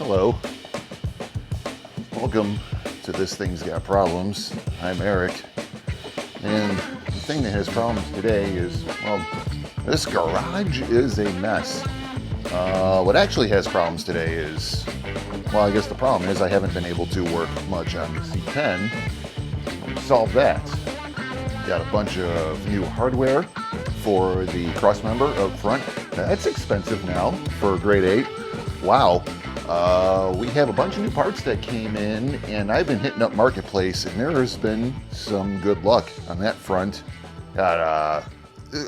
Hello. Welcome to This Thing's Got Problems. I'm Eric. And the thing that has problems today is, well, this garage is a mess. What actually has problems today is, well, I guess the problem is I haven't been able to work much on the C10. Solve that. Got a bunch of new hardware for the crossmember up front. That's expensive now for grade 8. Wow. We have a bunch of new parts that came in, and I've been hitting up Marketplace, and there has been some good luck on that front. Got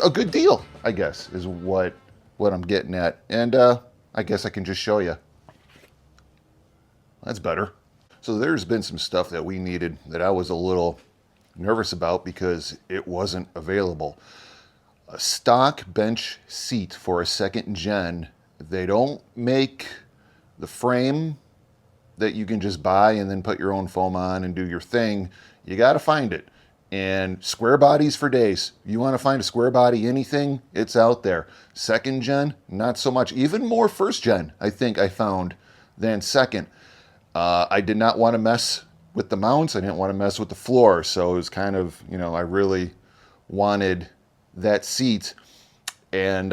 a good deal, I guess, is what I'm getting at. And I guess I can just show you. That's better. So there's been some stuff that we needed that I was a little nervous about because it wasn't available. A stock bench seat for a second gen. They don't make the frame that you can just buy and then put your own foam on and do your thing. You got to find it. And square bodies for days. You want to find a square body anything, it's out there. Second gen, not so much. Even more first gen, I think I found, than second. I did not want to mess with the mounts. I didn't want to mess with the floor. So it was kind of, I really wanted that seat. And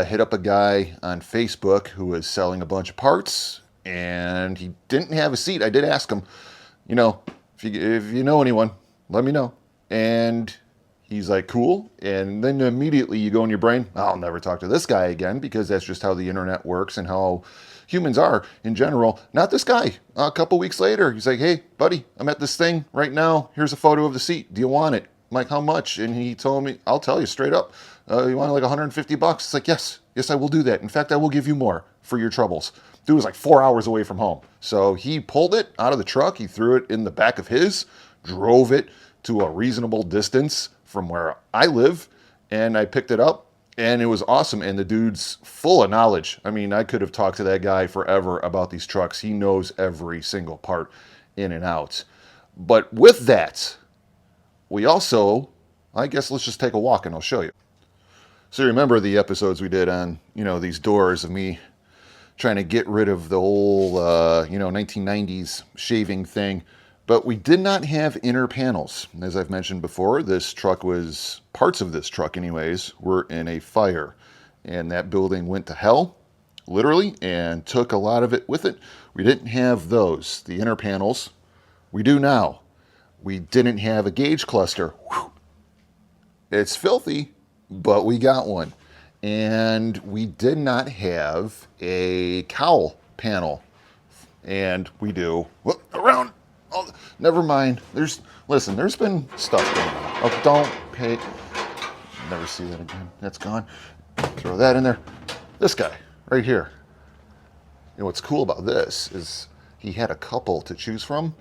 hit up a guy on Facebook who was selling a bunch of parts, and he didn't have a seat. I did ask him, if you know anyone, let me know. And he's like, cool. And then immediately you go in your brain, I'll never talk to this guy again, because that's just how the internet works and how humans are in general. Not this guy. A couple weeks later, he's like, hey, buddy, I'm at this thing right now. Here's a photo of the seat. Do you want it? I'm like, how much? And he told me, I'll tell you straight up. You want like $150? It's like, yes, I will do that. In fact, I will give you more for your troubles. Dude was like 4 hours away from home. So he pulled it out of the truck. He threw it in the back of his, drove it to a reasonable distance from where I live. And I picked it up, and it was awesome. And the dude's full of knowledge. I mean, I could have talked to that guy forever about these trucks. He knows every single part in and out. But with that, we also, I guess let's just take a walk and I'll show you. So remember the episodes we did on, these doors of me trying to get rid of the old, 1990s shaving thing. But we did not have inner panels. As I've mentioned before, parts of this truck anyways, were in a fire. And that building went to hell, literally, and took a lot of it with it. We didn't have those, the inner panels. We do now. We didn't have a gauge cluster. Whew. It's filthy, but we got one. And we did not have a cowl panel. And we do. Look around. Oh, never mind. There's been stuff going on. Oh, don't pay. Never see that again. That's gone. Throw that in there. This guy right here. What's cool about this is he had a couple to choose from.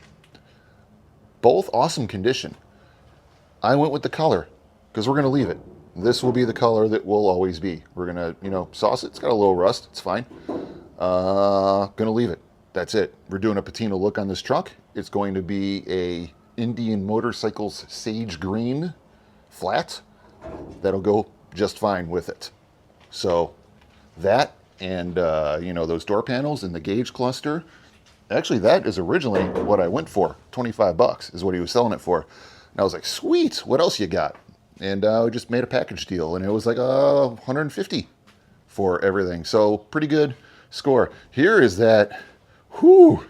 Both awesome condition. I went with the color because we're going to leave it. This will be the color that will always be. We're going to, sauce it. It's got a little rust. It's fine. Going to leave it. That's it. We're doing a patina look on this truck. It's going to be a Indian Motorcycles sage green flat. That'll go just fine with it. So that and, those door panels and the gauge cluster. Actually, that is originally what I went for. $25 is what he was selling it for. And I was like, sweet, what else you got? And we just made a package deal, and it was like $150 for everything. So pretty good score. Here is that, whew.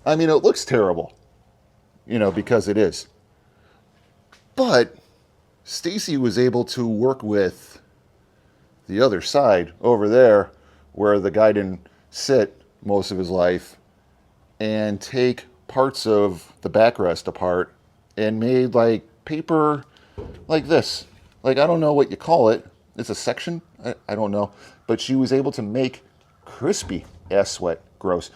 I mean, it looks terrible, because it is. But Stacy was able to work with the other side over there where the guy didn't sit most of his life, and take parts of the backrest apart and made like paper like this. Like, I don't know what you call it. It's a section. I don't know. But she was able to make crispy ass sweat. Gross.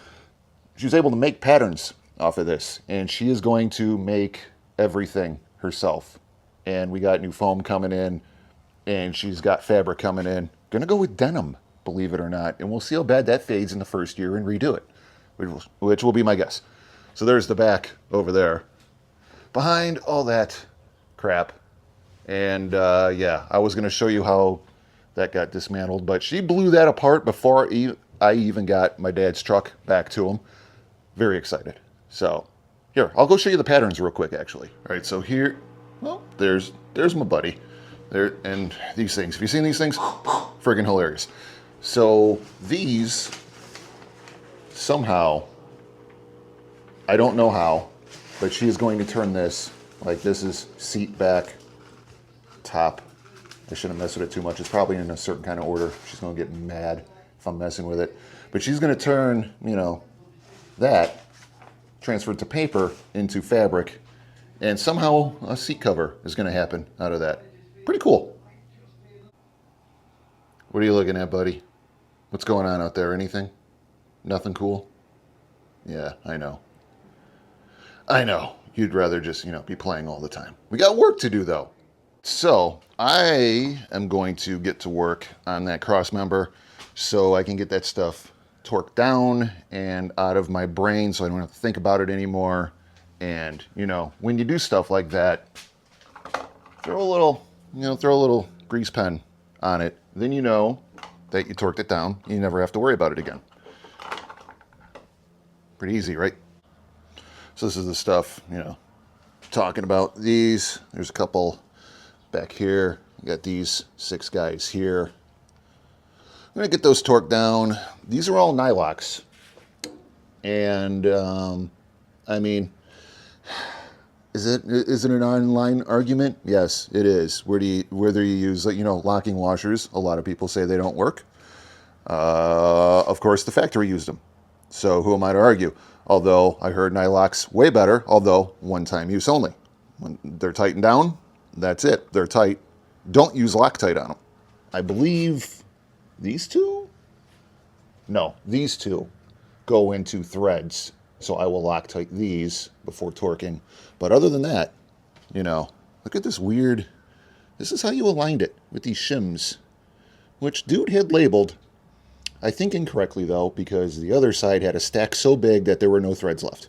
She was able to make patterns off of this. And she is going to make everything herself. And we got new foam coming in. And she's got fabric coming in. Gonna go with denim, believe it or not. And we'll see how bad that fades in the first year and redo it. Which will be my guess. So there's the back over there. Behind all that crap. And I was going to show you how that got dismantled. But she blew that apart before I even got my dad's truck back to him. Very excited. So here, I'll go show you the patterns real quick, actually. All right, so here, well, there's my buddy. There, and these things. Have you seen these things? Friggin' hilarious. So these, somehow, I don't know how, but she is going to turn this, like this is seat back, top. I shouldn't mess with it too much. It's probably in a certain kind of order. She's going to get mad if I'm messing with it. But she's going to turn, you know, that transferred to paper into fabric, and somehow a seat cover is going to happen out of that. Pretty cool. What are you looking at, buddy? What's going on out there? Anything? Nothing cool? Yeah, I know. I know. You'd rather just, you know, be playing all the time. We got work to do, though. So I am going to get to work on that cross member so I can get that stuff torqued down and out of my brain so I don't have to think about it anymore. And, you know, when you do stuff like that, throw a little grease pen on it. Then you know that you torqued it down. You never have to worry about it again. Pretty easy, right? So this is the stuff, you know, talking about these. There's a couple back here. We got these 6 guys here. I'm going to get those torqued down. These are all nylox. And, I mean, is it an online argument? Yes, it is. Whether you use, you know, locking washers, a lot of people say they don't work. Of course, the factory used them. So who am I to argue? Although I heard nylox way better, although one-time use only. When they're tightened down, that's it. They're tight. Don't use Loctite on them. I believe these two? No, these two go into threads. So I will Loctite these before torquing. But other than that, you know, look at this weird, this is how you aligned it with these shims, which dude had labeled, I think incorrectly though, because the other side had a stack so big that there were no threads left.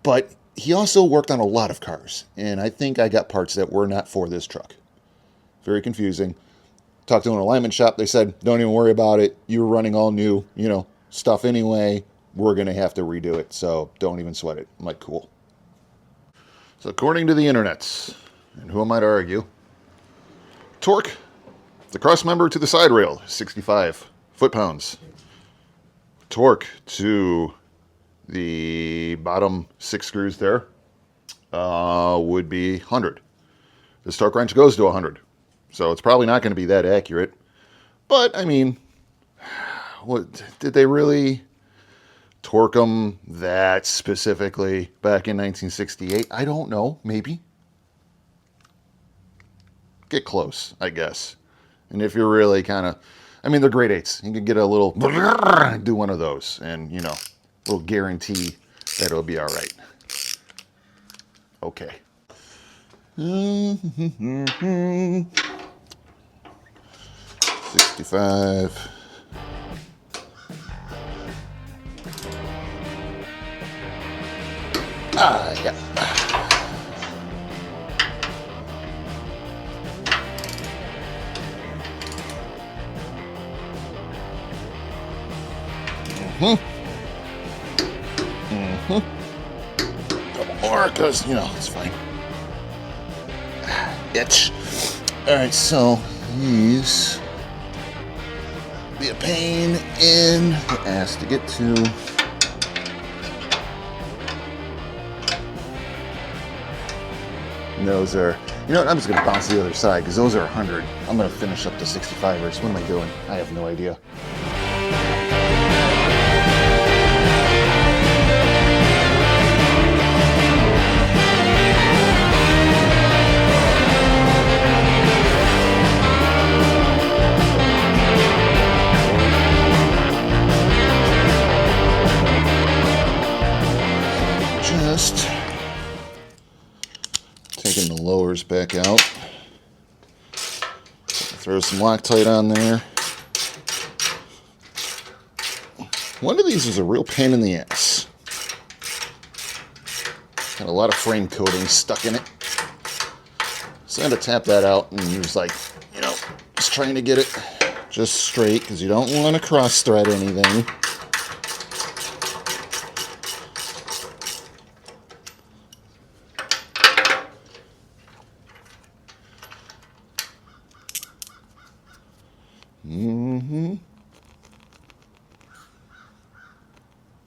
But he also worked on a lot of cars, and I think I got parts that were not for this truck. Very confusing. Talked to an alignment shop. They said, don't even worry about it. You were running all new, you know, stuff anyway. We're going to have to redo it, so don't even sweat it. I'm like, cool. So according to the internets, and who am I to argue, torque, the cross member to the side rail, 65 foot-pounds. Torque to the bottom 6 screws there would be 100. This torque wrench goes to 100. So it's probably not going to be that accurate. But, I mean, what did they really torque them that specifically back in 1968? I don't know. Maybe. Get close, I guess. And if you're really kind of, I mean, they're grade 8s. You can get a little, do one of those. And, you know, we'll guarantee that it'll be all right. Okay. 65. Yeah. Couple more, because, you know, it's fine. Itch. Alright, so these be a pain in the ass to get to. And those are, you know what, I'm just going to bounce to the other side because those are 100. I'm going to finish up the 65ers. What am I doing? I have no idea. Just taking the lowers back out. Throw some Loctite on there. One of these is a real pain in the ass. Got a lot of frame coating stuck in it. So I had to tap that out and use, like, you know, just trying to get it just straight because you don't want to cross thread anything.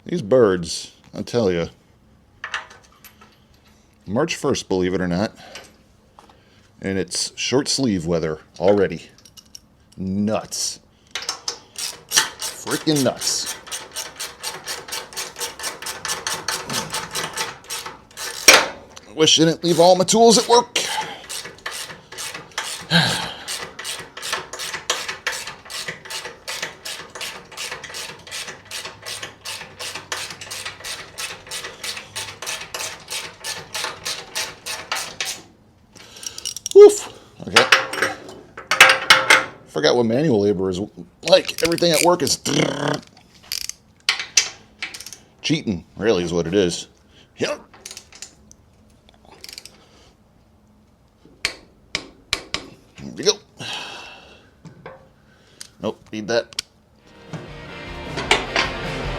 These birds, I tell you, March 1st, believe it or not, and it's short sleeve weather already. Nuts. Freaking nuts. I wish I didn't leave all my tools at work. Woof. Okay. Forgot what manual labor is like. Everything at work is cheating, really, is what it is. Yep. Here we go. Nope, need that.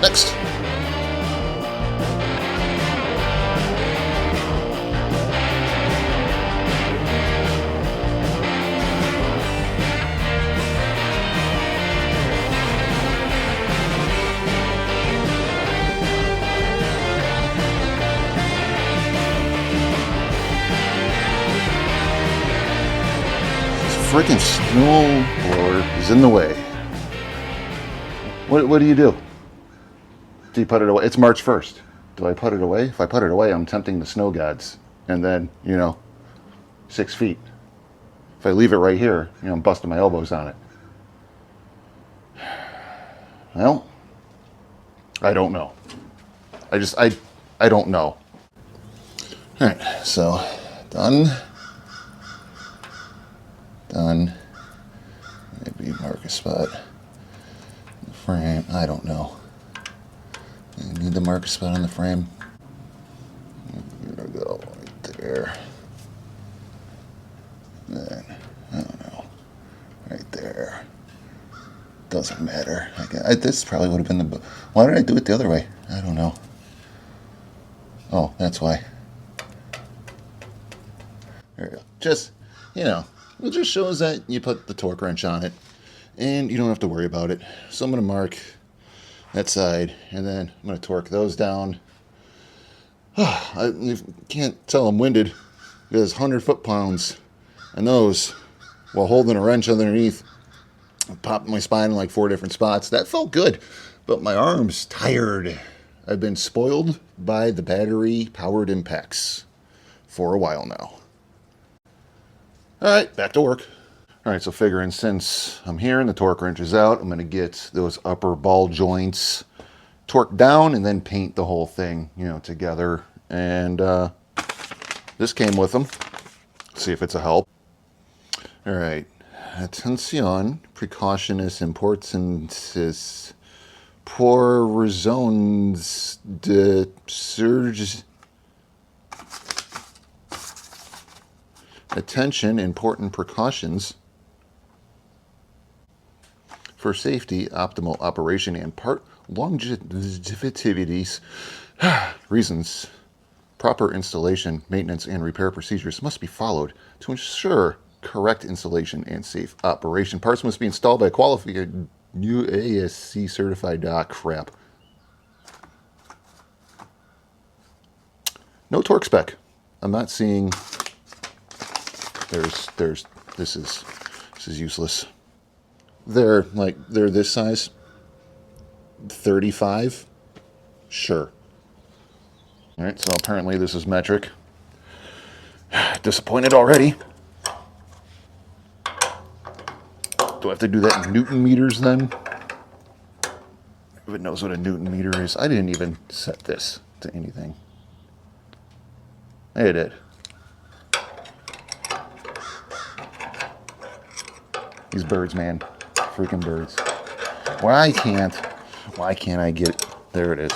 Next. Freaking snow blower is in the way. What do you do? Do you put it away? It's March 1st. Do I put it away? If I put it away, I'm tempting the snow gods. And then, 6 feet. If I leave it right here, I'm busting my elbows on it. Well, I don't know. I don't know. All right, so done. Done. Maybe mark a spot. The frame, I don't know. I need to mark a spot on the frame. I'm gonna go right there. Then, I don't know. Right there. Doesn't matter. This probably would have been the... Why did I do it the other way? I don't know. Oh, that's why. There we go. Just, it just shows that you put the torque wrench on it and you don't have to worry about it. So I'm going to mark that side and then I'm going to torque those down. I can't tell I'm winded because 100 foot-pounds on those while holding a wrench underneath. I popped my spine in like 4 different spots. That felt good, but my arm's tired. I've been spoiled by the battery-powered impacts for a while now. All right, back to work. All right, so figuring since I'm here and the torque wrench is out, I'm going to get those upper ball joints torqued down and then paint the whole thing, together. And this came with them. See if it's a help. All right. Attention, precautionis importantis pour raisons de surge. Attention, important precautions for safety, optimal operation, and part longevity reasons. Proper installation, maintenance, and repair procedures must be followed to ensure correct installation and safe operation. Parts must be installed by a qualified UASC certified crap. No torque spec. I'm not seeing. This is useless. They're this size. 35. Sure. All right. So apparently this is metric. Disappointed already. Do I have to do that in Newton meters then? If it knows what a Newton meter is. I didn't even set this to anything. It did. These birds, man. Freaking birds. Why can't I get it? There it is.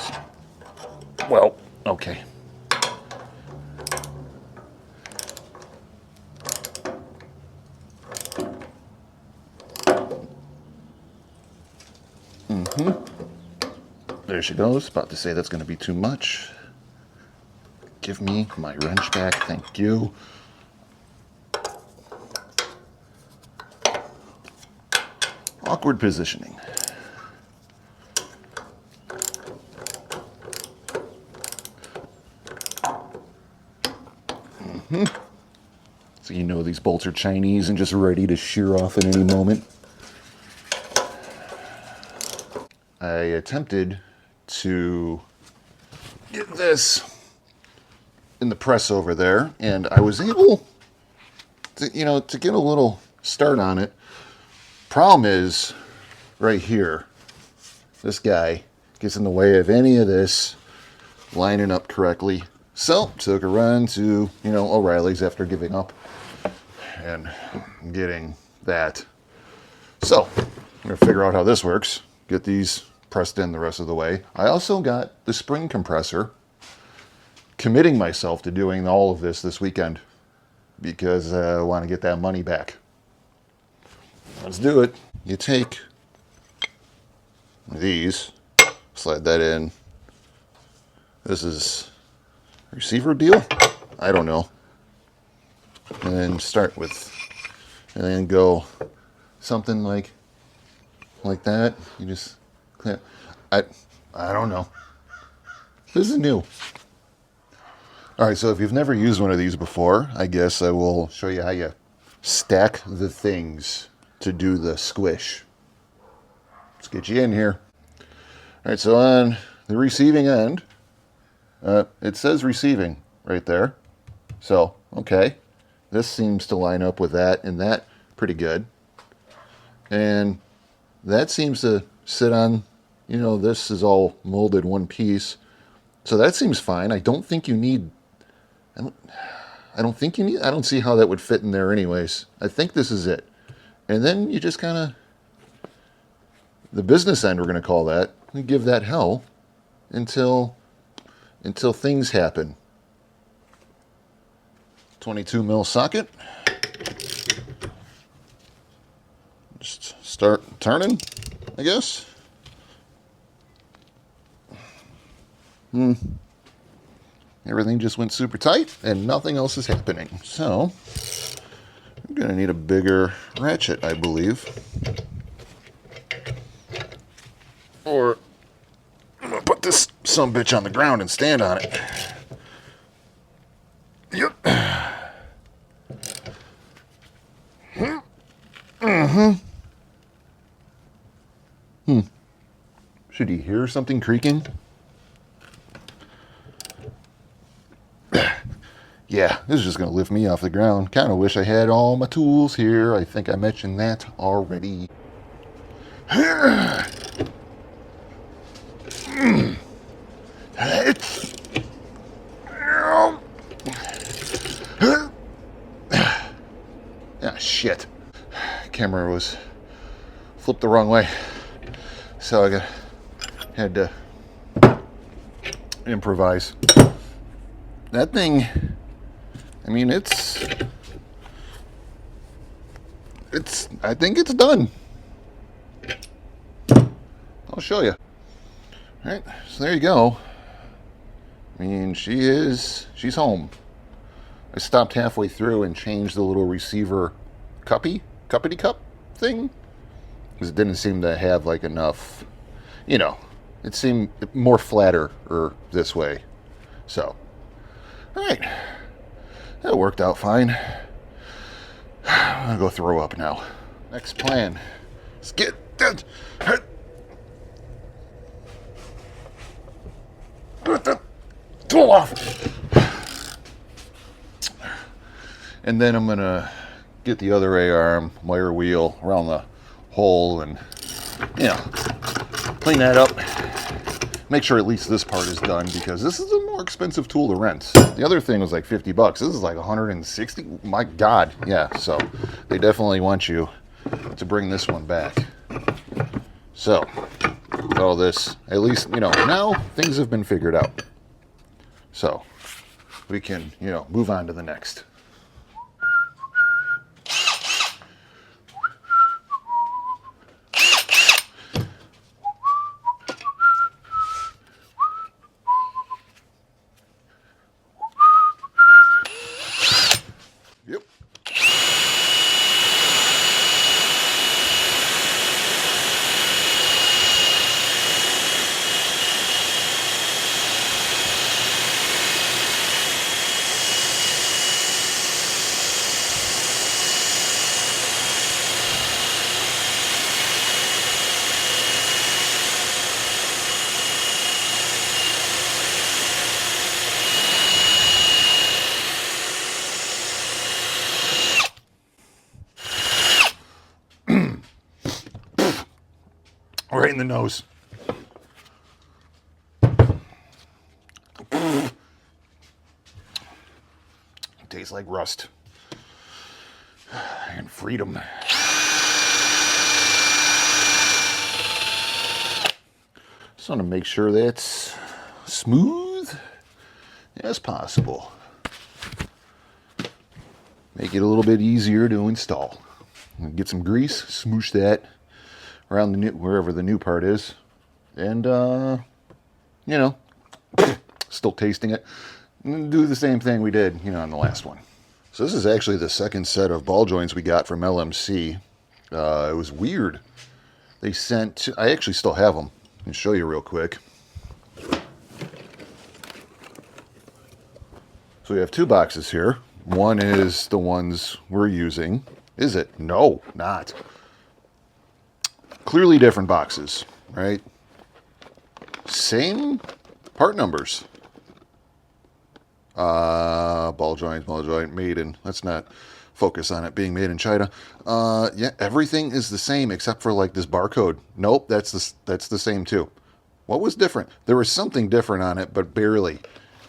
Well, okay. There she goes. About to say that's going to be too much. Give me my wrench back. Thank you. Awkward positioning. So you know these bolts are Chinese and just ready to shear off at any moment. I attempted to get this in the press over there, and I was able to, to get a little start on it. Problem is, right here, this guy gets in the way of any of this lining up correctly. So, took a run to, O'Reilly's after giving up and getting that. So, I'm going to figure out how this works. Get these pressed in the rest of the way. I also got the spring compressor, committing myself to doing all of this weekend because I want to get that money back. Let's do it. You take these, slide that in. This is a receiver deal? I don't know. And then start with, and then go something like that. You just clamp. I don't know. This is new. All right, so if you've never used one of these before, I guess I will show you how you stack the things to do the squish. Let's get you in here. All right, so on the receiving end, it says receiving right there. So, okay, this seems to line up with that and that pretty good. And that seems to sit on, this is all molded one piece. So that seems fine. I don't think you need, I don't see how that would fit in there anyways. I think this is it. And then you just kind of, the business end, we're going to call that, we give that hell until things happen. 22 mil socket. Just start turning, I guess. Everything just went super tight and nothing else is happening. So I'm going to need a bigger ratchet, I believe. Or I'm going to put this sumbitch on the ground and stand on it. Yep. Should you hear something creaking? Yeah, this is just going to lift me off the ground. Kind of wish I had all my tools here. I think I mentioned that already. Ah, shit. Camera was flipped the wrong way. So I had to improvise. That thing, I mean, I think it's done. I'll show you. All right, so there you go. I mean, she's home. I stopped halfway through and changed the little receiver cuppity cup thing because it didn't seem to have like enough, it seemed more flatter or this way. So, all right, that worked out fine. I'm gonna go throw up now. Next plan. Let's get that. Tool off. And then I'm gonna get the other A-arm wire wheel around the hole and clean that up. Make sure at least this part is done because this is a more expensive tool to rent. The other thing was like $50. This is like 160. My God, yeah. So they definitely want you to bring this one back. So with all this, at least now things have been figured out. So we can move on to the next. Right in the nose. Tastes like rust and freedom. Just want to make sure that's smooth as possible. Make it a little bit easier to install. Get some grease, smoosh that around the new, wherever the new part is, and you know, still tasting it. And do the same thing we did, you know, on the last one. So this is actually the second set of ball joints we got from LMC. It was weird. They sent, I actually still have them. I can show you real quick. So we have two boxes here. One is the ones we're using. Is it? No, not. Clearly different boxes, right? Same part numbers. Ball joint, made in, let's not focus on it being made in China. Yeah, everything is the same except for like this barcode. Nope, that's the same too. What was different? There was something different on it, but barely.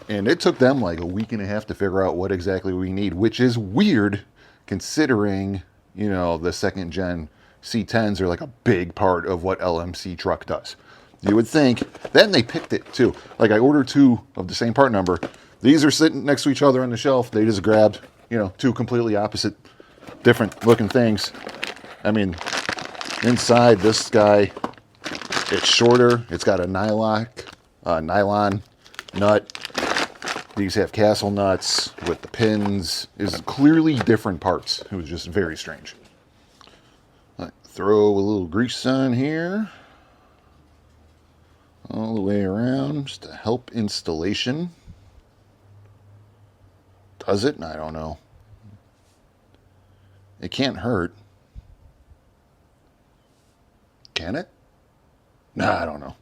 And it took them like a week and a half to figure out what exactly we need, which is weird considering, you know, the second gen C10s are like a big part of what LMC truck does. You would think. Then they picked it too. Like I ordered two of the same part number. These are sitting next to each other on the shelf. They just grabbed, you know, two completely opposite, different looking things. I mean, inside this guy, it's shorter. It's got a nylon nut. These have castle nuts with the pins. It's clearly different parts. It was just very strange. Throw a little grease on here. All the way around just to help installation. Does it? I don't know. It can't hurt. Can it? Nah, I don't know.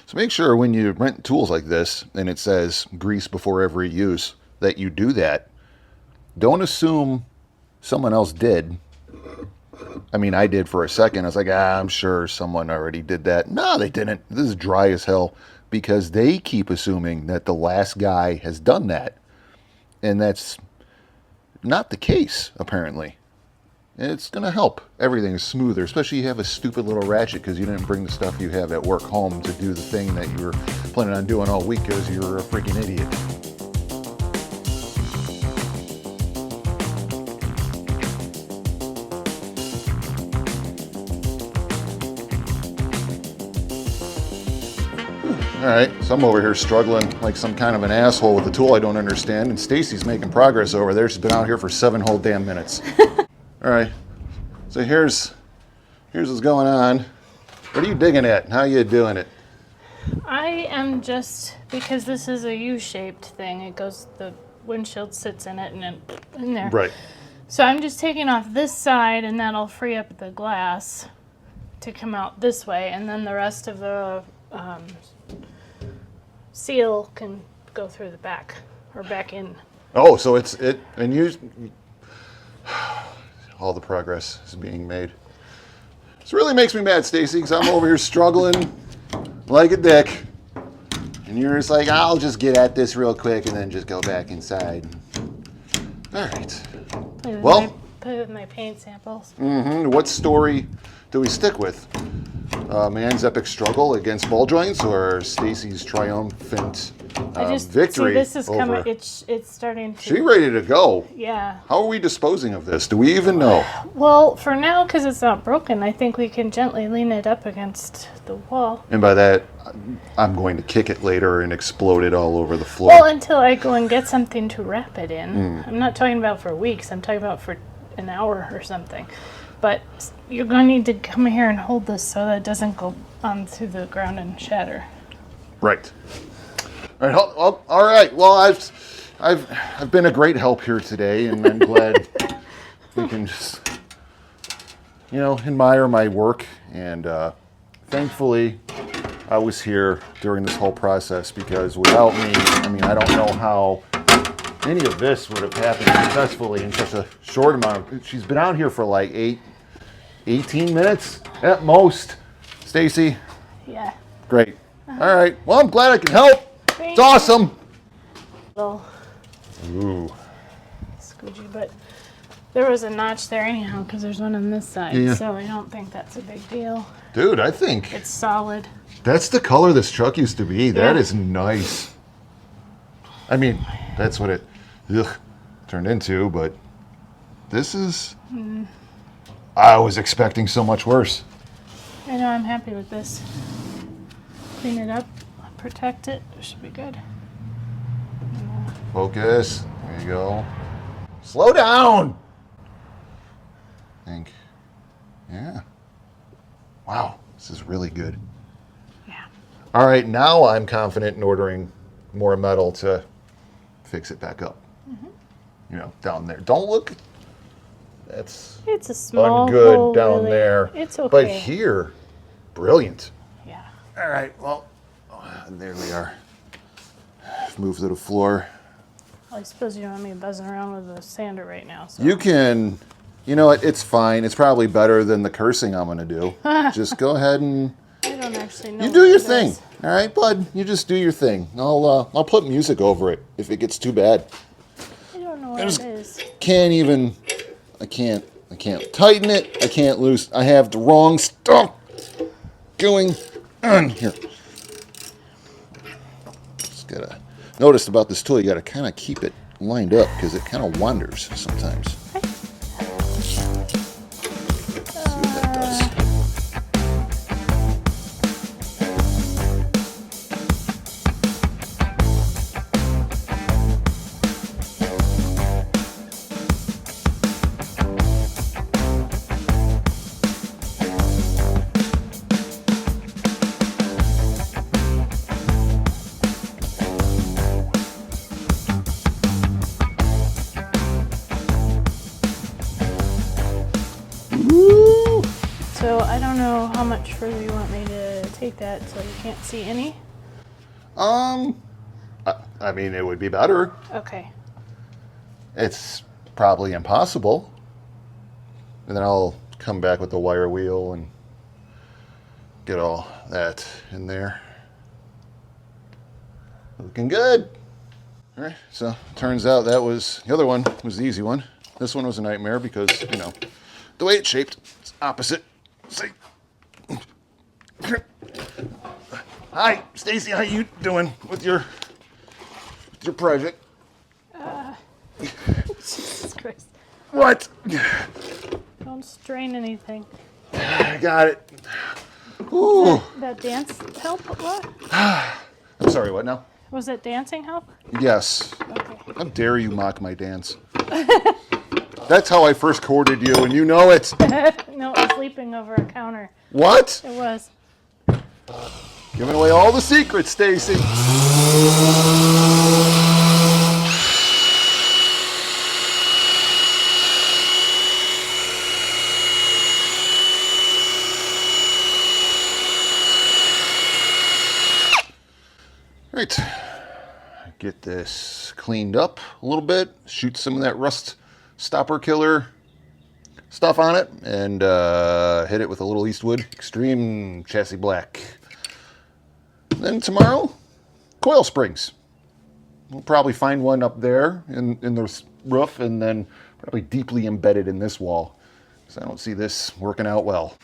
So make sure when you rent tools like this and it says grease before every use that you do that. Don't assume someone else did. I mean, I did for a second. I was like, I'm sure someone already did that. No, they didn't. This is dry as hell because they keep assuming that the last guy has done that. And that's not the case, apparently. It's going to help. Everything is smoother, especially you have a stupid little ratchet because you didn't bring the stuff you have at work home to do the thing that you were planning on doing all week because you're a freaking idiot. All right, so I'm over here struggling like some kind of an asshole with a tool I don't understand, and Stacy's making progress over there. She's been out here for 7 whole damn minutes. All right, so here's what's going on. What are you digging at? How are you doing it? I am just, because this is a U-shaped thing, it goes, the windshield sits in it and then in there. Right. So I'm just taking off this side and that'll free up the glass to come out this way, and then the rest of the seal can go through the back or back in. Oh, so and you, all the progress is being made. This really makes me mad, Stacy, because I'm over here struggling like a dick, and you're just like, I'll just get at this real quick and then just go back inside. All right. Play with my paint samples. Mm-hmm. What story do we stick with? Man's epic struggle against ball joints, or Stacy's triumphant victory? See, this is over... coming. It's starting to. She ready to go. Yeah. How are we disposing of this? Do we even know? Well, for now, because it's not broken, I think we can gently lean it up against the wall. And by that, I'm going to kick it later and explode it all over the floor. Well, until I go and get something to wrap it in. I'm not talking about for weeks. I'm talking about for an hour or something. But you're going to need to come here and hold this so that it doesn't go on through the ground and shatter. Right. All right. All right. Well, I've been a great help here today, and I'm glad we can just, you know, admire my work. And thankfully, I was here during this whole process, because without me, I mean, I don't know how any of this would have happened successfully in such a short amount of. She's been out here for like 18 minutes. At most. Stacy, Yeah. great. All right. Well, I'm glad I can help. It's awesome. Little Ooh. squeegee, but there was a notch there anyhow because there's one on this side, Yeah. so I don't think that's a big deal. Dude, I think It's solid. that's the color this truck used to be. That Yeah. is nice. I mean, that's what it turned into, but this is... I was expecting so much worse. I know, I'm happy with this. Clean it up, protect it, it should be good. Focus. There you go. Slow down. I think. Yeah. Wow, this is really good. Yeah. All right, now I'm confident in ordering more metal to fix it back up. You know, down there. Don't look. That's It's a small ungood hole, down really. there. It's okay. But here, brilliant. Yeah. All right, well, there we are. Move to the floor. Well, I suppose you don't want me buzzing around with a sander right now. So. You can, you know what, it's fine. It's probably better than the cursing I'm going to do. Just go ahead and I don't actually know. you do what your it thing. is. All right, bud, you just do your thing. I'll put music over it if it gets too bad. I don't know what just- it is. I can't tighten it. I can't loose. I have the wrong stuff going on here. Just gotta notice about this tool. You gotta kind of keep it lined up because it kind of wanders sometimes. See what that does. Woo! So I don't know how much further you want me to take that so you can't see any. I mean, it would be better. Okay. It's probably impossible. And then I'll come back with the wire wheel and get all that in there. Looking good. All right, so turns out that was, the other one was the easy one. This one was a nightmare because, you know, the way it's shaped, it's opposite. See? Hi, Stacy, how you doing with your project? Jesus Christ. What? Don't strain anything. I got it. Ooh. That dance help? What? I'm sorry, what now? Was it dancing help? Yes. Okay. How dare you mock my dance? That's how I first courted you, and you know it. No, it was leaping over a counter. What? It was. Giving away all the secrets, Stacy. Right. Get this cleaned up a little bit. Shoot some of that rust stopper killer stuff on it, and hit it with a little Eastwood Extreme Chassis Black. Then tomorrow, coil springs. We'll probably find one up there in the roof, and then probably deeply embedded in this wall, because I don't see this working out well.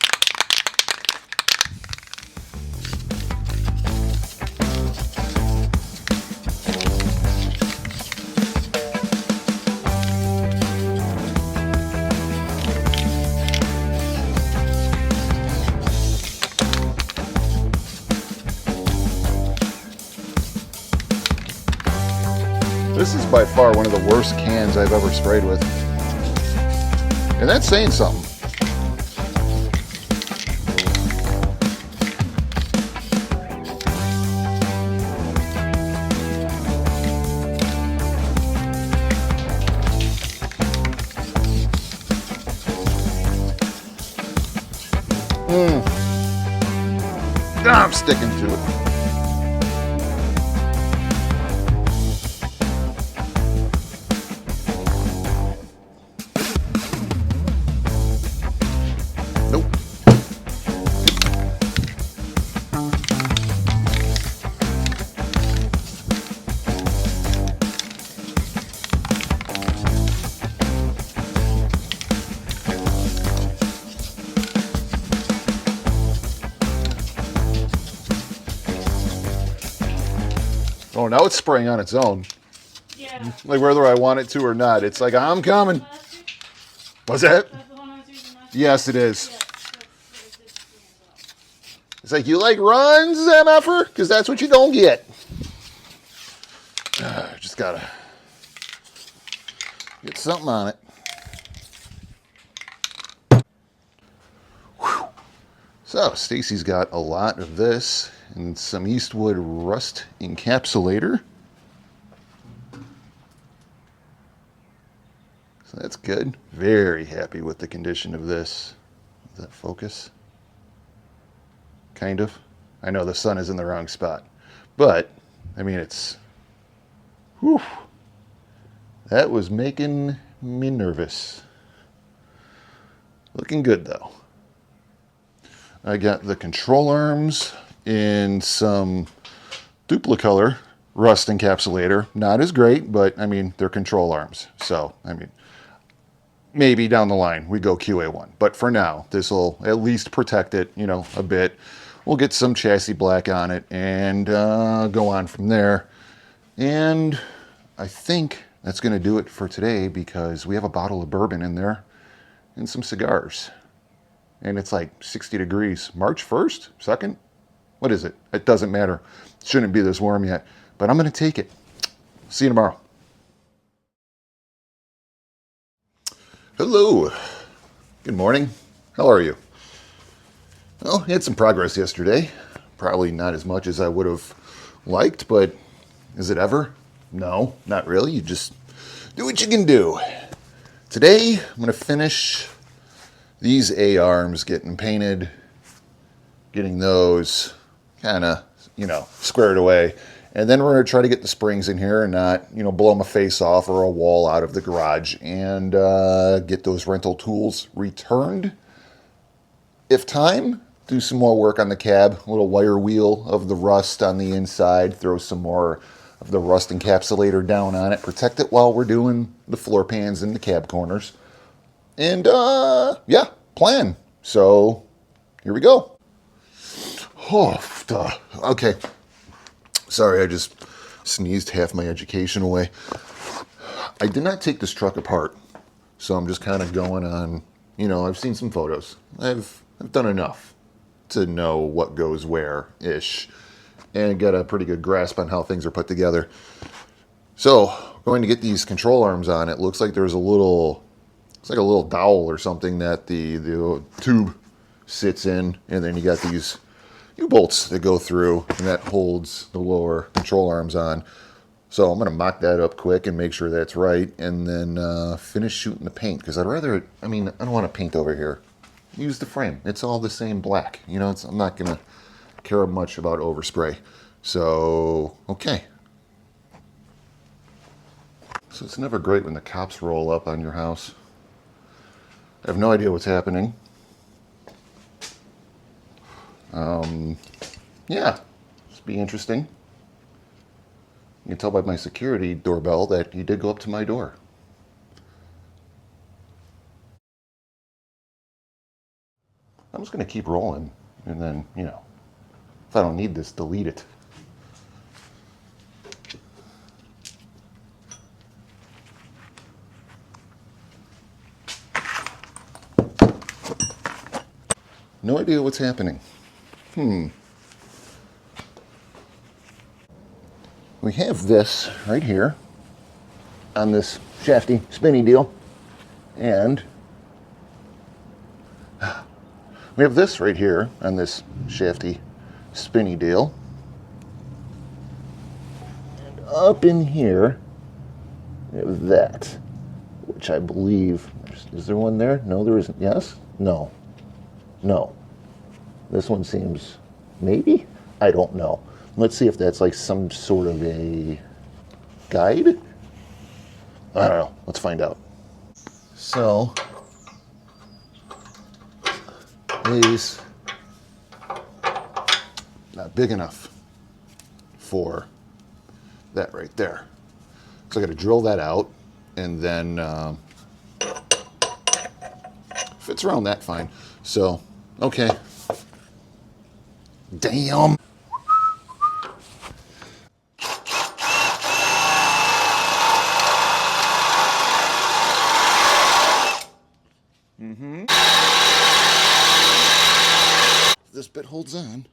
This is by far one of the worst cans I've ever sprayed with. And that's saying something. I'm sticking to it. Nope. Oh, now it's spraying on its own. Yeah. Like whether I want it to or not. It's like, I'm coming. What's that? That's the one I was using last Yes, it is. year? It's like, you like runs, MFer? Because that's what you don't get. Just gotta get something on it. Whew. So, Stacy's got a lot of this and some Eastwood rust encapsulator. So that's good. Very happy with the condition of this. Does that focus? Kind of. I know the sun is in the wrong spot. But, I mean, it's... Whew. That was making me nervous. Looking good, though. I got the control arms in some Duplicolor rust encapsulator. Not as great, but, I mean, they're control arms. So, I mean... Maybe down the line we go QA1. But for now, this will at least protect it, you know, a bit. We'll get some chassis black on it and go on from there. And I think that's going to do it for today because we have a bottle of bourbon in there and some cigars. And it's like 60 degrees. March 1st? 2nd? What is it? It doesn't matter. It shouldn't be this warm yet. But I'm going to take it. See you tomorrow. Hello. Good morning. How are you? Well, had some progress yesterday. Probably not as much as I would have liked, but is it ever? No, not really. You just do what you can do. Today, I'm going to finish these A-arms getting painted, getting those kind of, you know, squared away. And then we're going to try to get the springs in here and not, you know, blow my face off or a wall out of the garage and get those rental tools returned. If time, do some more work on the cab, a little wire wheel of the rust on the inside, throw some more of the rust encapsulator down on it, protect it while we're doing the floor pans and the cab corners. And yeah, plan. So here we go. Oh, duh. Okay. Sorry, I just sneezed half my education away. I did not take this truck apart, so I'm just kind of going on, you know, I've seen some photos. I've done enough to know what goes where-ish and get a pretty good grasp on how things are put together. So, going to get these control arms on, it looks like there's a little, it's like a little dowel or something that the tube sits in, and then you got these U-bolts that go through, and that holds the lower control arms on. So I'm going to mock that up quick and make sure that's right, and then finish shooting the paint, because I'd rather, I mean, I don't want to paint over here. Use the frame. It's all the same black. You know, I'm not going to care much about overspray. So, okay. So it's never great when the cops roll up on your house. I have no idea what's happening. Yeah, this will be interesting. You can tell by my security doorbell that he did go up to my door. I'm just going to keep rolling, and then, you know, if I don't need this, delete it. No idea what's happening. We have this right here on this shafty spinny deal, and we have this right here on this shafty spinny deal, and up in here we have that, which I believe, is there one there? No, there isn't. Yes? No. No. This one seems, maybe? I don't know. Let's see if that's like some sort of a guide. I don't know. Let's find out. So, these not big enough for that right there. So I got to drill that out, and then fits around that fine. So, okay. Damn. this bit holds on.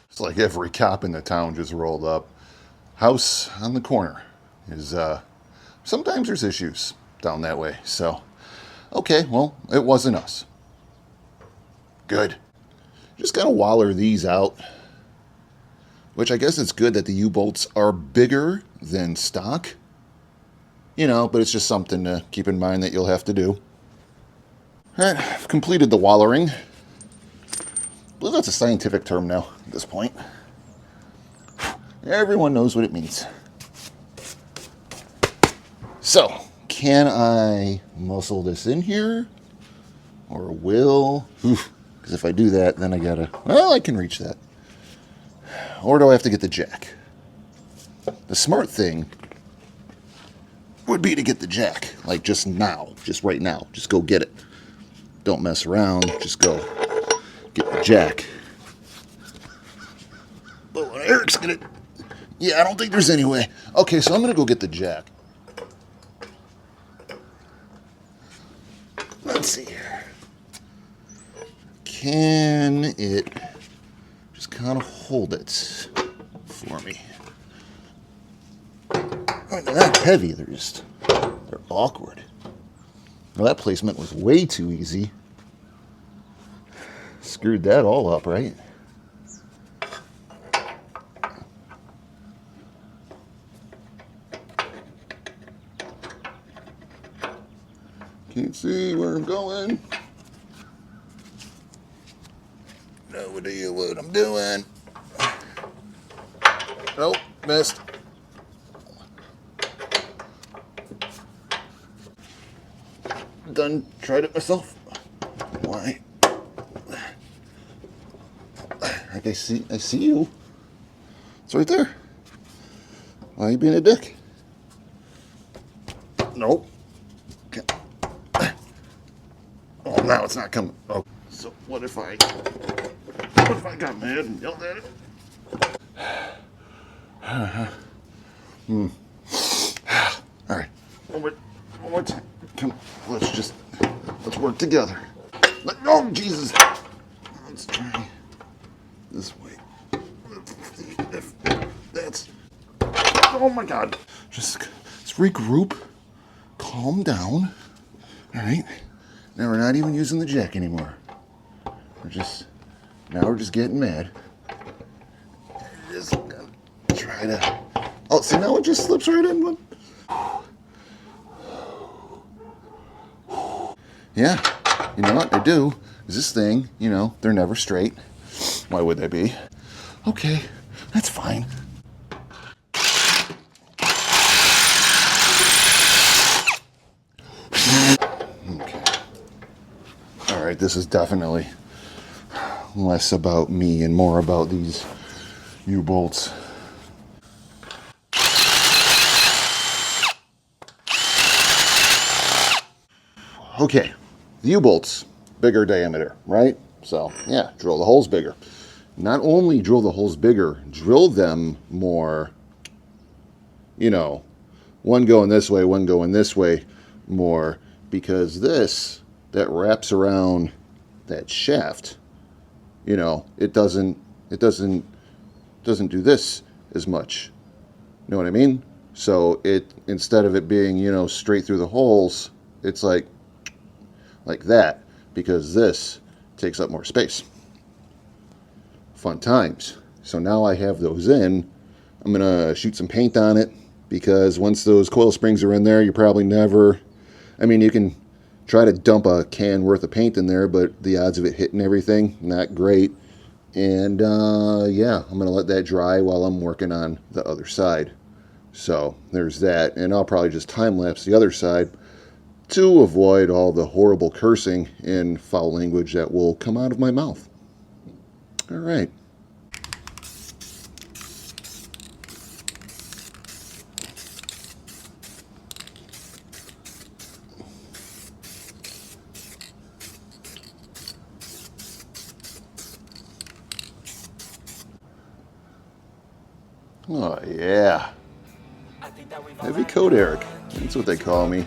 It's like every cop in the town just rolled up. House on the corner is, sometimes there's issues down that way. So, okay, well, it wasn't us. Good. Just gotta waller these out. Which I guess it's good that the U-bolts are bigger than stock. You know, but it's just something to keep in mind that you'll have to do. Alright, I've completed the wallering. I believe that's a scientific term now at this point. Everyone knows what it means. So, can I muscle this in here? Or will? Because if I do that, then I gotta... Well, I can reach that. Or do I have to get the jack? The smart thing would be to get the jack. Like, just now. Just right now. Just go get it. Don't mess around. Just go get the jack. But when Eric's gonna... Yeah, I don't think there's any way. Okay, so I'm gonna go get the jack. Let's see here. Can it just kind of hold it for me? I mean, they're not heavy, they're awkward. Well, that placement was way too easy. Screwed that all up, right? Can't see where I'm going. No idea what I'm doing. Nope, missed. Done, tried it myself. Why? Like I see you. It's right there. Why are you being a dick? Nope. Okay. Oh, now it's not coming. Oh, so what if I got mad and yelled at it? All right. One more time. Come on. Let's work together. Oh, Jesus. Let's try this way. If that's... Oh, my God. Let's regroup. Calm down. All right. Now we're not even using the jack anymore. Now we're just getting mad. Just gonna try to... Oh, see, now it just slips right in. Yeah, you know what I do is this thing, you know, they're never straight. Why would they be? Okay, that's fine. Okay. All right, this is definitely less about me and more about these U-bolts. Okay, the U-bolts, bigger diameter, right? So, yeah, drill the holes bigger. Not only drill the holes bigger, drill them more, you know, one going this way, one going this way more, because that wraps around that shaft, you know, it doesn't do this as much. You know what I mean? So instead of it being, you know, straight through the holes, it's like like that, because this takes up more space. Fun times. So now I have those in. I'm going to shoot some paint on it, because once those coil springs are in there, you probably never, I mean, you can try to dump a can worth of paint in there, but the odds of it hitting everything, not great. And yeah, I'm going to let that dry while I'm working on the other side. So there's that, and I'll probably just time-lapse the other side to avoid all the horrible cursing and foul language that will come out of my mouth. All right. Oh, yeah. Heavy coat Eric. That's what they call me.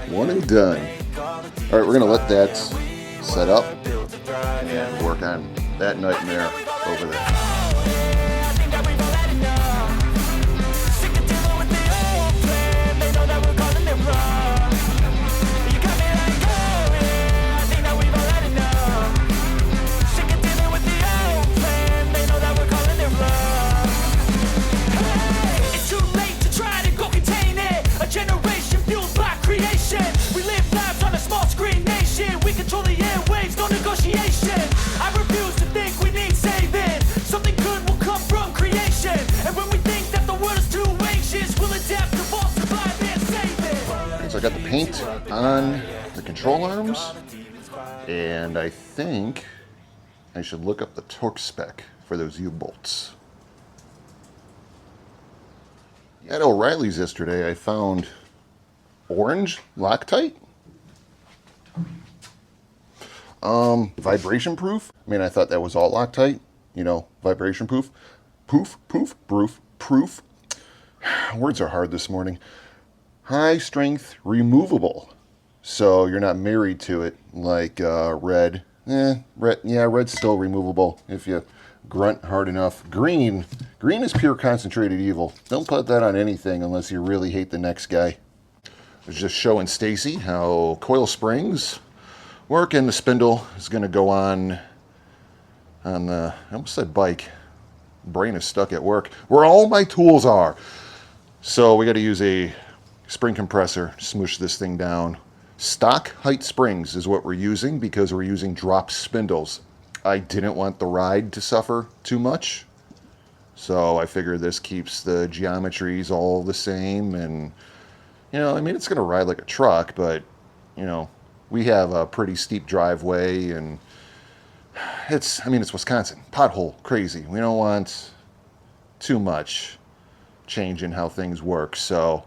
One and done. All right, we're going to let that set up and work on that nightmare over there. So I got the paint on the control arms, and I think I should look up the torque spec for those U-bolts. At O'Reilly's yesterday, I found orange Loctite. Vibration proof. I mean, I thought that was all Loctite, you know, vibration proof. Proof. Words are hard this morning. High strength removable. So you're not married to it like red. Red's still removable if you grunt hard enough. Green is pure concentrated evil. Don't put that on anything unless you really hate the next guy. I was just showing Stacy how coil springs work, and the spindle is going to go on the, I almost said bike. Brain is stuck at work, where all my tools are. So we got to use a spring compressor, smoosh this thing down. Stock height springs is what we're using because we're using drop spindles. I didn't want the ride to suffer too much, so I figured this keeps the geometries all the same. And, you know, I mean, it's going to ride like a truck, but, you know, we have a pretty steep driveway, and it's Wisconsin. Pothole crazy. We don't want too much change in how things work. So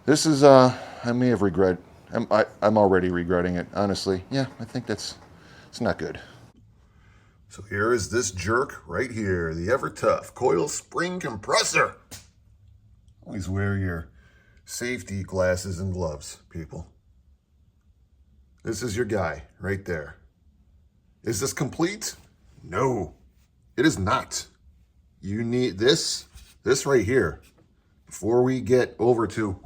this is, I may have regret. I'm already regretting it, honestly. Yeah, I think it's not good. So here is this jerk right here, the Ever Tough coil spring compressor. Always wear your safety glasses and gloves, people. This is your guy right there. Is this complete? No, it is not. You need this right here. Before we get over to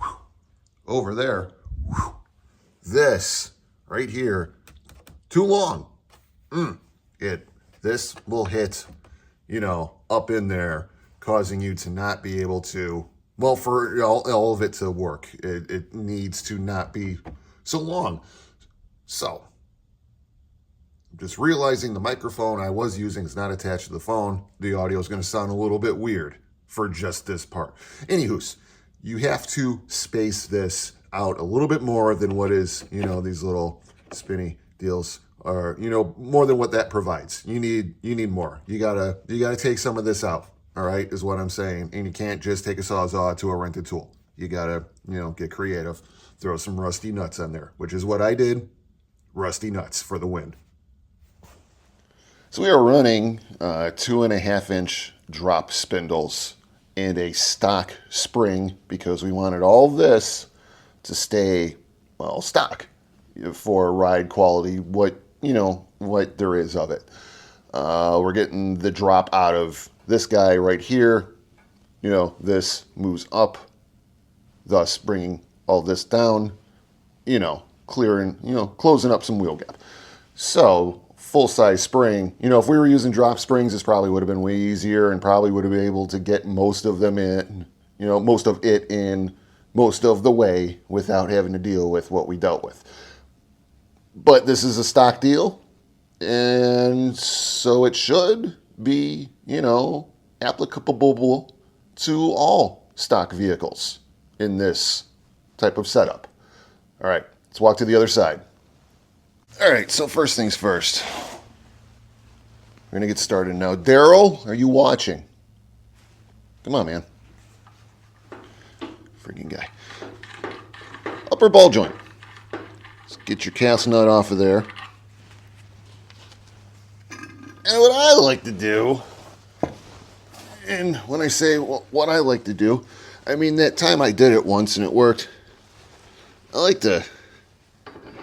over there, this right here, too long. This will hit, you know, up in there, causing you to not be able to, well, for all of it to work, it needs to not be so long. So, just realizing the microphone I was using is not attached to the phone. The audio is going to sound a little bit weird for just this part. Anywho's, you have to space this out a little bit more than what is, you know, these little spinny deals are, you know, more than what that provides. You need more. You gotta take some of this out. All right, is what I'm saying. And you can't just take a Sawzall to a rented tool. You gotta, you know, get creative. Throw some rusty nuts on there, which is what I did. Rusty nuts for the win. So we are running 2.5-inch drop spindles and a stock spring because we wanted all this to stay, well, stock for ride quality, what there is of it. We're getting the drop out of this guy right here. You know, this moves up, thus bringing all this down, you know, clearing, closing up some wheel gap. So full-size spring, if we were using drop springs, this probably would have been way easier and probably would have been able to get most of them in, most of it in most of the way without having to deal with what we dealt with. But this is a stock deal, and so it should be, applicable to all stock vehicles in this type of setup. All right, let's walk to the other side. All right, so first things first. We're going to get started now. Daryl, are you watching? Come on, man. Freaking guy. Upper ball joint. Let's get your cast nut off of there. And what I like to do, and when I say what I like to do, I mean that time I did it once and it worked. I like to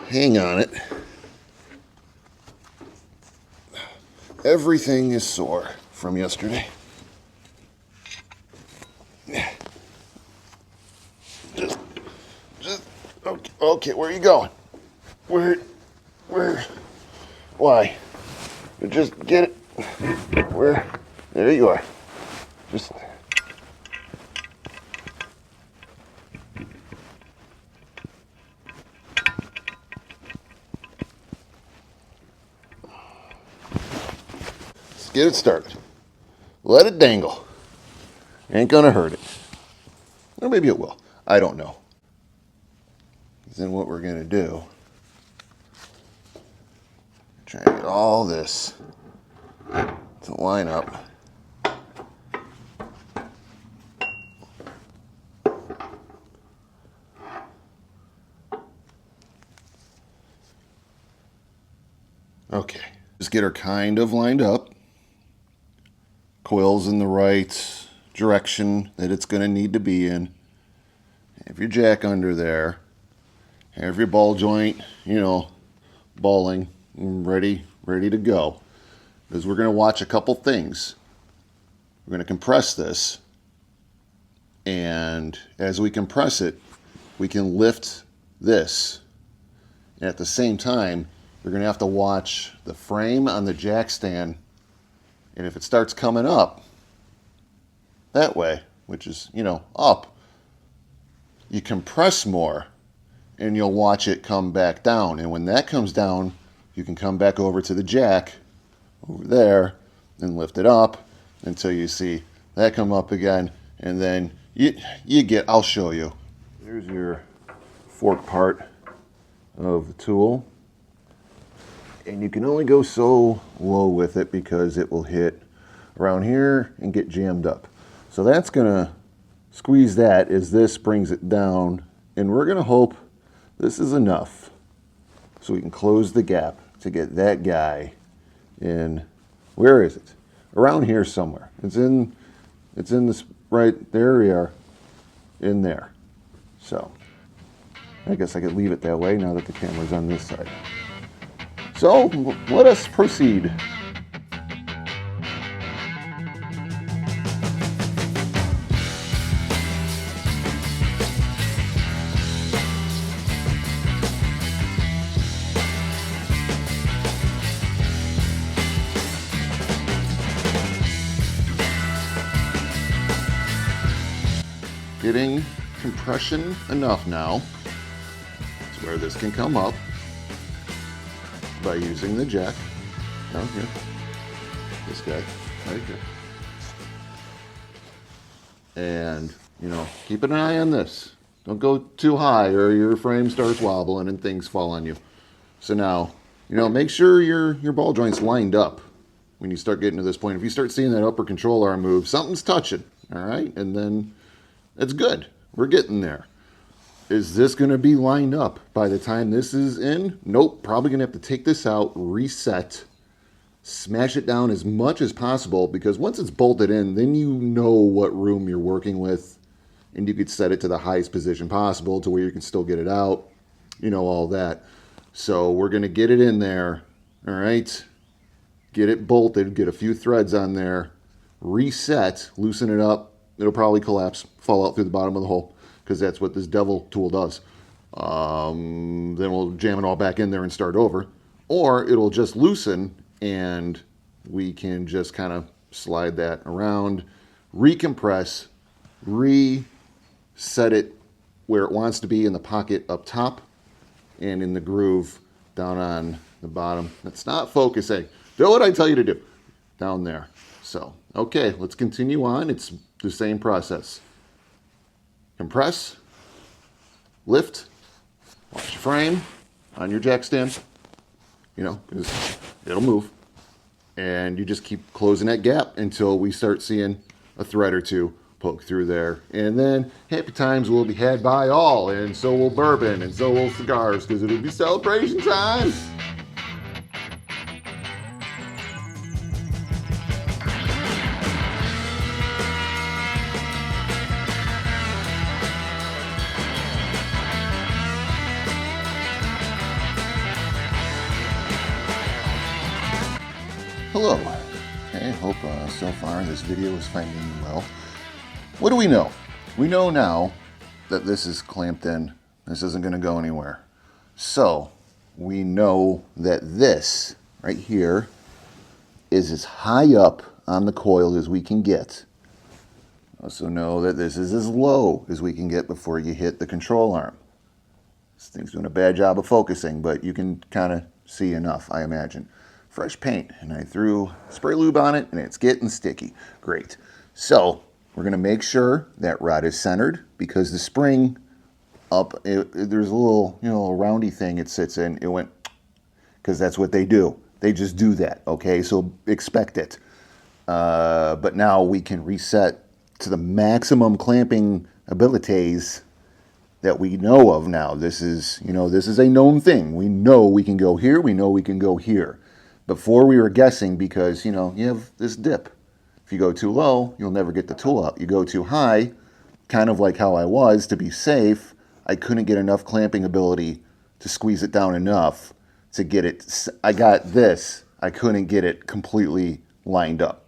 hang on it. Everything is sore from yesterday. Just, okay, where are you going? Why? Just get it. Where? There you are. Just. Let's get it started. Let it dangle. Ain't gonna hurt it. Or maybe it will. I don't know. Then what we're gonna do, try and get all this to line up. Okay, just get her kind of lined up. Coil's in the right direction that it's going to need to be in. Have your jack under there. Have your ball joint, balling, ready to go. Because we're going to watch a couple things. We're going to compress this. And as we compress it, we can lift this. And at the same time, you're going to have to watch the frame on the jack stand. And if it starts coming up that way, which is, up, you compress more and you'll watch it come back down. And when that comes down, you can come back over to the jack over there and lift it up until you see that come up again. And then you get, I'll show you. There's your fork part of the tool. And you can only go so low with it because it will hit around here and get jammed up. So that's going to squeeze that as this brings it down. And we're going to hope this is enough so we can close the gap to get that guy in. Where is it? Around here somewhere. It's in this right there. We are in there. So I guess I could leave it that way now that the camera's on this side. So let us proceed. Getting compression enough now to where this can come up by using the jack down here. This guy right here. And, keep an eye on this. Don't go too high or your frame starts wobbling and things fall on you. So now, make sure your ball joint's lined up when you start getting to this point. If you start seeing that upper control arm move, something's touching, all right? And then it's good. We're getting there. Is this going to be lined up by the time this is in? Nope. Probably going to have to take this out, reset, smash it down as much as possible, because once it's bolted in, then you know what room you're working with, and you could set it to the highest position possible to where you can still get it out, all that. So we're going to get it in there, all right? Get it bolted, get a few threads on there, reset, loosen it up. It'll probably collapse, fall out through the bottom of the hole, because that's what this devil tool does. Then we'll jam it all back in there and start over. Or it'll just loosen and we can just kind of slide that around, recompress, reset it where it wants to be in the pocket up top and in the groove down on the bottom. That's not focusing. Do what I tell you to do down there. So, okay, let's continue on. It's the same process. Compress, lift, watch your frame on your jack stand, because it'll move. And you just keep closing that gap until we start seeing a thread or two poke through there. And then happy times will be had by all, and so will bourbon, and so will cigars, because it'll be celebration time. Hello. Okay, hope so far this video is finding you well. What do we know? We know now that this is clamped in. This isn't going to go anywhere. So we know that this right here is as high up on the coil as we can get. Also know that this is as low as we can get before you hit the control arm. This thing's doing a bad job of focusing, but you can kind of see enough, I imagine. Fresh paint, and I threw spray lube on it, and it's getting sticky. Great. So we're going to make sure that rod is centered, because the spring up, there's a little roundy thing it sits in. It went, because that's what they do. They just do that, okay? So expect it. But now we can reset to the maximum clamping abilities that we know of now. This is a known thing. We know we can go here. We know we can go here. Before we were guessing, because, you have this dip. If you go too low, you'll never get the tool out. You go too high, kind of like how I was, to be safe, I couldn't get enough clamping ability to squeeze it down enough to get it. I got this. I couldn't get it completely lined up.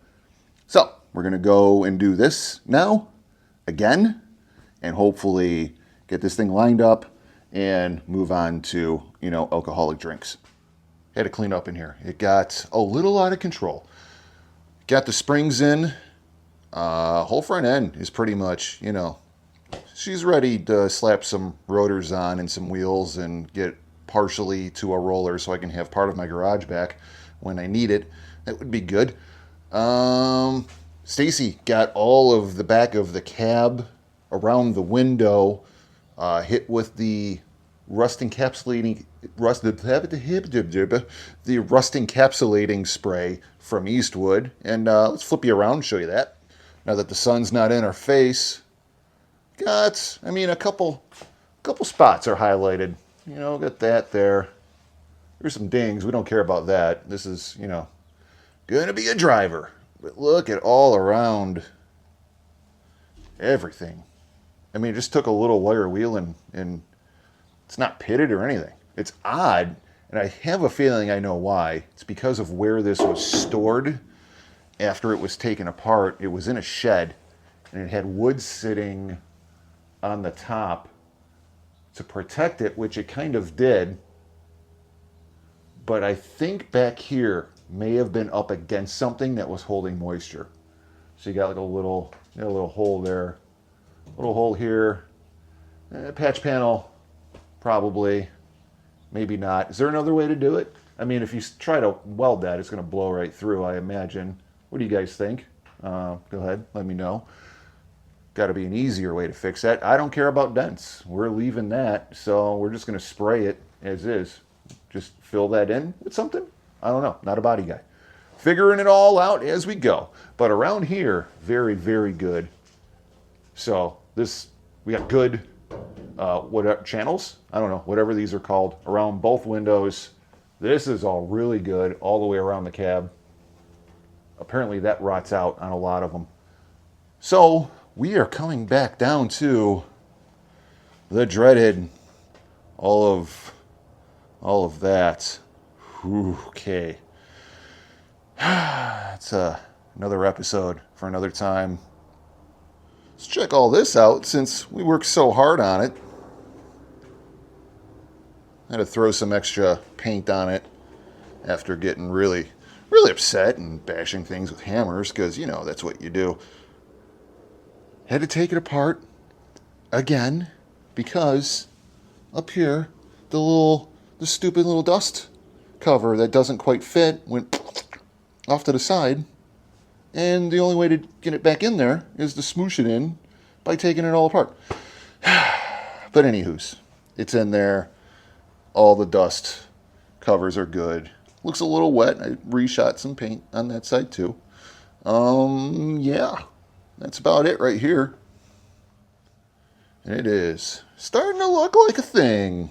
So we're going to go and do this now, again, and hopefully get this thing lined up and move on to, alcoholic drinks. Had to clean up in here. It got a little out of control. Got the springs in. Whole front end is pretty much, she's ready to slap some rotors on and some wheels and get partially to a roller so I can have part of my garage back when I need it. That would be good. Stacy got all of the back of the cab around the window hit with the rust encapsulating spray from Eastwood. And let's flip you around and show you that. Now that the sun's not in our face, got, a couple spots are highlighted. Got that there. There's some dings. We don't care about that. This is, gonna be a driver. But look at all around everything. It just took a little wire wheel and it's not pitted or anything. It's odd, and I have a feeling I know why. It's because of where this was stored after it was taken apart. It was in a shed, and it had wood sitting on the top to protect it, which it kind of did. But I think back here may have been up against something that was holding moisture. So you got like a little hole there, little hole here, patch panel. Probably, maybe not. Is there another way to do it? If you try to weld that, it's going to blow right through, I imagine. What do you guys think? Go ahead, let me know. Got to be an easier way to fix that. I don't care about dents. We're leaving that, so we're just going to spray it as is. Just fill that in with something? I don't know. Not a body guy. Figuring it all out as we go. But around here, very, very good. So we got good whatever channels, I don't know, whatever these are called, around both windows. This is all really good all the way around the cab. Apparently that rots out on a lot of them. So we are coming back down to the dreaded all of that. Okay. It's another episode for another time. Let's check all this out since we worked so hard on it. I had to throw some extra paint on it after getting really, really upset and bashing things with hammers, because, you know, that's what you do. Had to take it apart again because up here, the stupid little dust cover that doesn't quite fit went off to the side. And the only way to get it back in there is to smoosh it in by taking it all apart. But anywho's, it's in there. All the dust covers are good. Looks a little wet. I reshot some paint on that side too. Yeah, that's about it right here. And it is starting to look like a thing.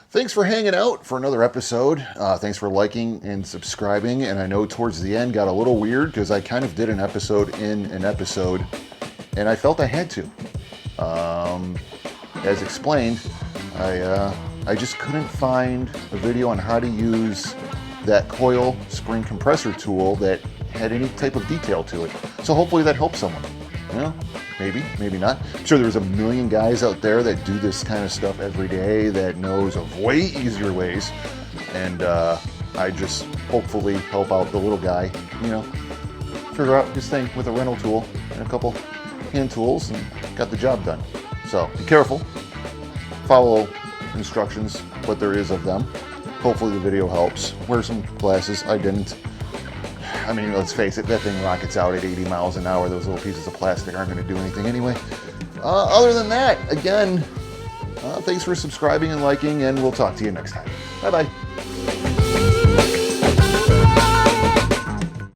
Thanks for hanging out for another episode. Thanks for liking and subscribing. And I know towards the end got a little weird because I kind of did an episode in an episode, and I felt I had to. As explained, I just couldn't find a video on how to use that coil spring compressor tool that had any type of detail to it. So hopefully that helps someone. You know, maybe, maybe not. I'm sure there's a million guys out there that do this kind of stuff every day that knows of way easier ways. And I just hopefully help out the little guy, you know, figure out his thing with a rental tool and a couple hand tools and got the job done. So be careful. Follow instructions, what there is of them. Hopefully the video helps. Wear some glasses. I didn't. I mean, let's face it, that thing rockets out at 80 miles an hour. Those little pieces of plastic aren't going to do anything anyway. Other than that, again, thanks for subscribing and liking, and we'll talk to you next time. Bye-bye.